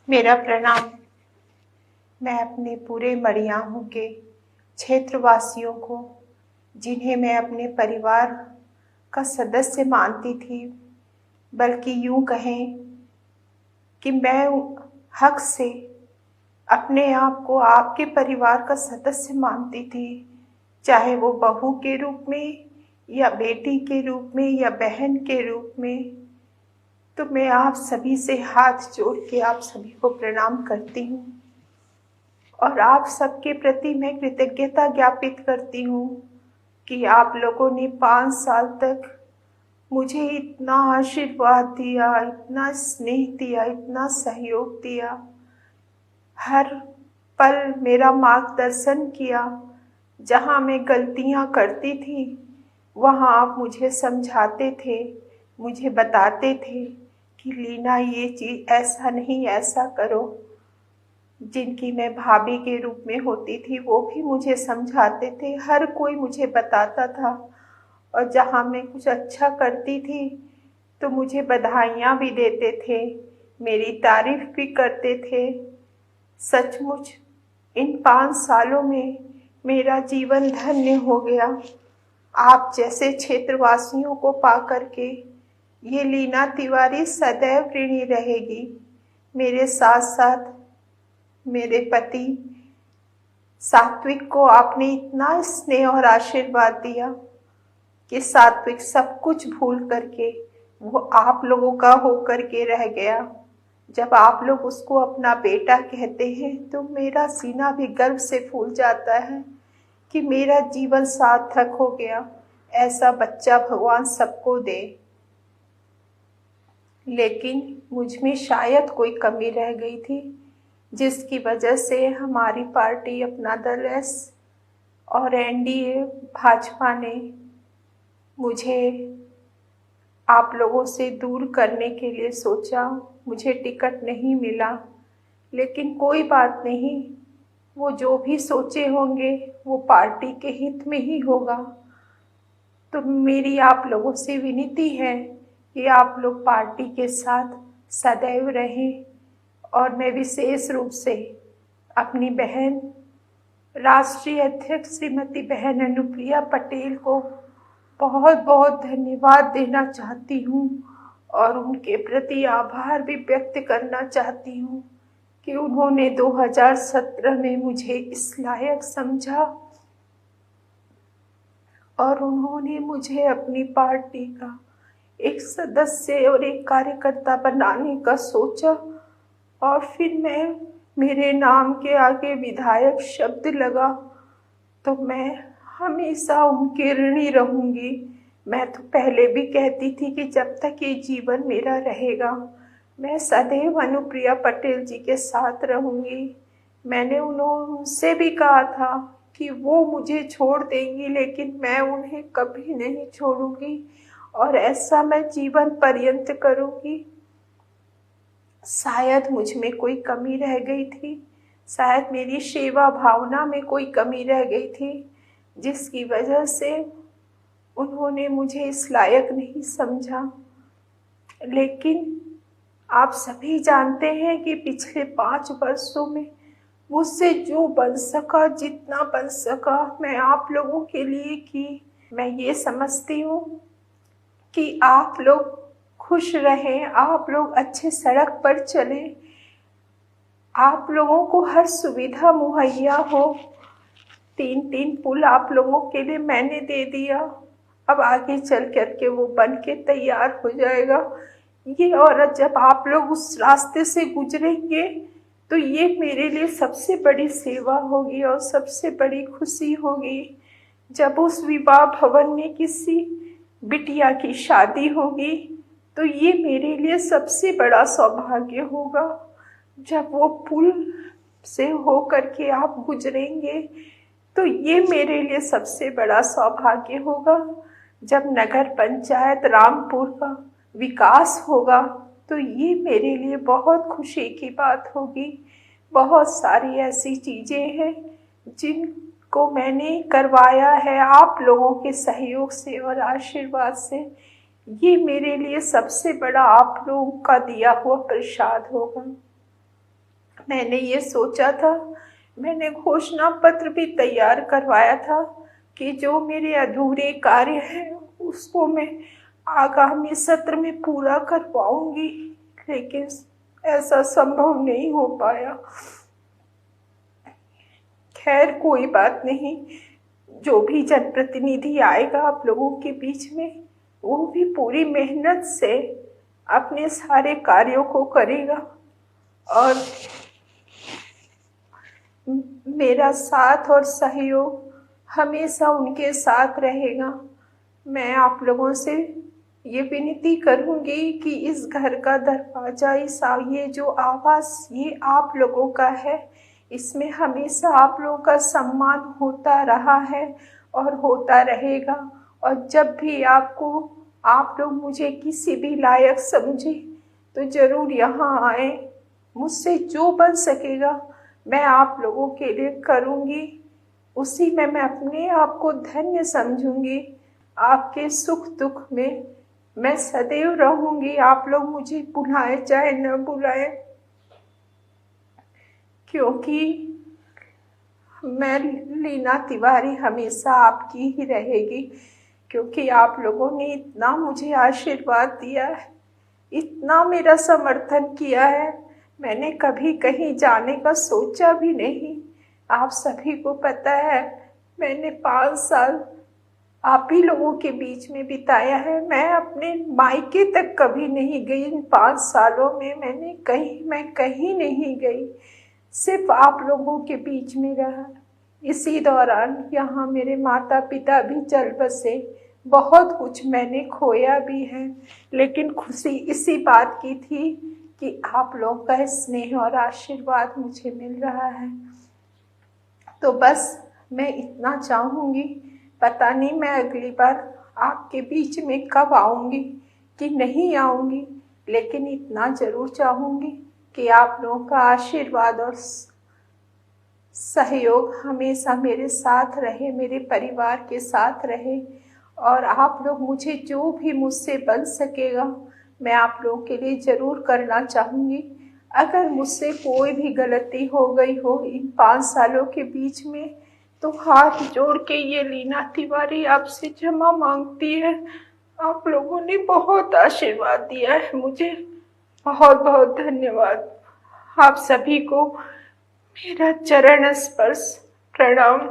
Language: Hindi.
मेरा प्रणाम। मैं अपने पूरे मड़ियाहू के क्षेत्रवासियों को, जिन्हें मैं अपने परिवार का सदस्य मानती थी, बल्कि यूं कहें कि मैं हक से अपने आप को आपके परिवार का सदस्य मानती थी, चाहे वो बहू के रूप में या बेटी के रूप में या बहन के रूप में। तो मैं आप सभी से हाथ जोड़ के आप सभी को प्रणाम करती हूँ और आप सबके प्रति मैं कृतज्ञता ज्ञापित करती हूँ कि आप लोगों ने 5 साल तक मुझे इतना आशीर्वाद दिया, इतना स्नेह दिया, इतना सहयोग दिया, हर पल मेरा मार्गदर्शन किया। जहाँ मैं गलतियाँ करती थी वहाँ आप मुझे समझाते थे, मुझे बताते थे कि लीना ये चीज़ ऐसा नहीं, ऐसा करो। जिनकी मैं भाभी के रूप में होती थी वो भी मुझे समझाते थे, हर कोई मुझे बताता था। और जहाँ मैं कुछ अच्छा करती थी तो मुझे बधाइयाँ भी देते थे, मेरी तारीफ भी करते थे। सचमुच इन 5 सालों में मेरा जीवन धन्य हो गया। आप जैसे क्षेत्रवासियों को पा करके ये लीना तिवारी सदैव ऋणी रहेगी। मेरे साथ साथ मेरे पति सात्विक को आपने इतना स्नेह और आशीर्वाद दिया कि सात्विक सब कुछ भूल करके वो आप लोगों का होकर के रह गया। जब आप लोग उसको अपना बेटा कहते हैं तो मेरा सीना भी गर्व से फूल जाता है कि मेरा जीवन सार्थक हो गया। ऐसा बच्चा भगवान सबको दे, लेकिन मुझ में शायद कोई कमी रह गई थी, जिसकी वजह से हमारी पार्टी अपना दल एस और एनडीए भाजपा ने मुझे आप लोगों से दूर करने के लिए सोचा। मुझे टिकट नहीं मिला, लेकिन कोई बात नहीं, वो जो भी सोचे होंगे वो पार्टी के हित में ही होगा। तो मेरी आप लोगों से विनती है कि आप लोग पार्टी के साथ सदैव रहें। और मैं विशेष रूप से अपनी बहन राष्ट्रीय अध्यक्ष श्रीमती बहन अनुप्रिया पटेल को बहुत बहुत धन्यवाद देना चाहती हूँ और उनके प्रति आभार भी व्यक्त करना चाहती हूँ कि उन्होंने 2017 में मुझे इस लायक समझा और उन्होंने मुझे अपनी पार्टी का एक सदस्य और एक कार्यकर्ता बनाने का सोचा। और फिर मेरे नाम के आगे विधायक शब्द लगा तो मैं हमेशा उनके ऋणी रहूंगी। मैं तो पहले भी कहती थी कि जब तक ये जीवन मेरा रहेगा मैं सदैव अनुप्रिया पटेल जी के साथ रहूंगी। मैंने उनसे भी कहा था कि वो मुझे छोड़ देंगी, लेकिन मैं उन्हें कभी नहीं छोड़ूंगी और ऐसा मैं जीवन पर्यंत करूंगी। शायद मुझ में कोई कमी रह गई थी, शायद मेरी सेवा भावना में कोई कमी रह गई थी, जिसकी वजह से उन्होंने मुझे इस लायक नहीं समझा। लेकिन आप सभी जानते हैं कि पिछले 5 वर्षों में मुझसे जो बन सका, जितना बन सका, मैं आप लोगों के लिए की। मैं ये समझती हूँ कि आप लोग खुश रहें, आप लोग अच्छे सड़क पर चलें, आप लोगों को हर सुविधा मुहैया हो। 3 पुल आप लोगों के लिए मैंने दे दिया, अब आगे चल करके वो बन के तैयार हो जाएगा। ये औरत जब आप लोग उस रास्ते से गुजरेंगे तो ये मेरे लिए सबसे बड़ी सेवा होगी और सबसे बड़ी खुशी होगी। जब उस विवाह भवन में किसी बिटिया की शादी होगी तो ये मेरे लिए सबसे बड़ा सौभाग्य होगा। जब वो पुल से हो करके आप गुजरेंगे तो ये मेरे लिए सबसे बड़ा सौभाग्य होगा। जब नगर पंचायत रामपुर का विकास होगा तो ये मेरे लिए बहुत खुशी की बात होगी। बहुत सारी ऐसी चीज़ें हैं जिनको मैंने करवाया है आप लोगों के सहयोग से और आशीर्वाद से। ये मेरे लिए सबसे बड़ा आप लोगों का दिया हुआ प्रसाद होगा। मैंने ये सोचा था, मैंने घोषणा पत्र भी तैयार करवाया था कि जो मेरे अधूरे कार्य हैं उसको मैं आगामी सत्र में पूरा कर पाऊंगी, लेकिन ऐसा संभव नहीं हो पाया। खैर कोई बात नहीं, जो भी जनप्रतिनिधि आएगा आप लोगों के बीच में, वो भी पूरी मेहनत से अपने सारे कार्यों को करेगा और मेरा साथ और सहयोग हमेशा उनके साथ रहेगा। मैं आप लोगों से ये विनती करूंगी कि इस घर का दरवाजा, ये जो आवास, ये आप लोगों का है, इसमें हमेशा आप लोगों का सम्मान होता रहा है और होता रहेगा। और जब भी आप लोग मुझे किसी भी लायक समझे तो ज़रूर यहाँ आए। मुझसे जो बन सकेगा मैं आप लोगों के लिए करूँगी, उसी में मैं अपने आप को धन्य समझूंगी। आपके सुख दुख में मैं सदैव रहूंगी, आप लोग मुझे बुलाए चाहे न बुलाए, क्योंकि मैं लीना तिवारी हमेशा आपकी ही रहेगी, क्योंकि आप लोगों ने इतना मुझे आशीर्वाद दिया है, इतना मेरा समर्थन किया है। मैंने कभी कहीं जाने का सोचा भी नहीं। आप सभी को पता है मैंने 5 साल आप ही लोगों के बीच में बिताया है। मैं अपने मायके तक कभी नहीं गई। इन 5 सालों में मैं कहीं नहीं गई, सिर्फ आप लोगों के बीच में रहा। इसी दौरान यहाँ मेरे माता पिता भी चल बसे, बहुत कुछ मैंने खोया भी है, लेकिन खुशी इसी बात की थी कि आप लोगों का स्नेह और आशीर्वाद मुझे मिल रहा है। तो बस मैं इतना चाहूँगी, पता नहीं मैं अगली बार आपके बीच में कब आऊँगी कि नहीं आऊँगी, लेकिन इतना ज़रूर चाहूँगी कि आप लोगों का आशीर्वाद और सहयोग हमेशा मेरे साथ रहे, मेरे परिवार के साथ रहे। और आप लोग मुझे जो भी मुझसे बन सकेगा मैं आप लोगों के लिए ज़रूर करना चाहूँगी। अगर मुझसे कोई भी गलती हो गई हो इन 5 सालों के बीच में, तो हाथ जोड़ के ये लीना तिवारी आपसे क्षमा मांगती है। आप लोगों ने बहुत आशीर्वाद दिया है मुझे, बहुत बहुत धन्यवाद। आप सभी को मेरा चरण स्पर्श प्रणाम।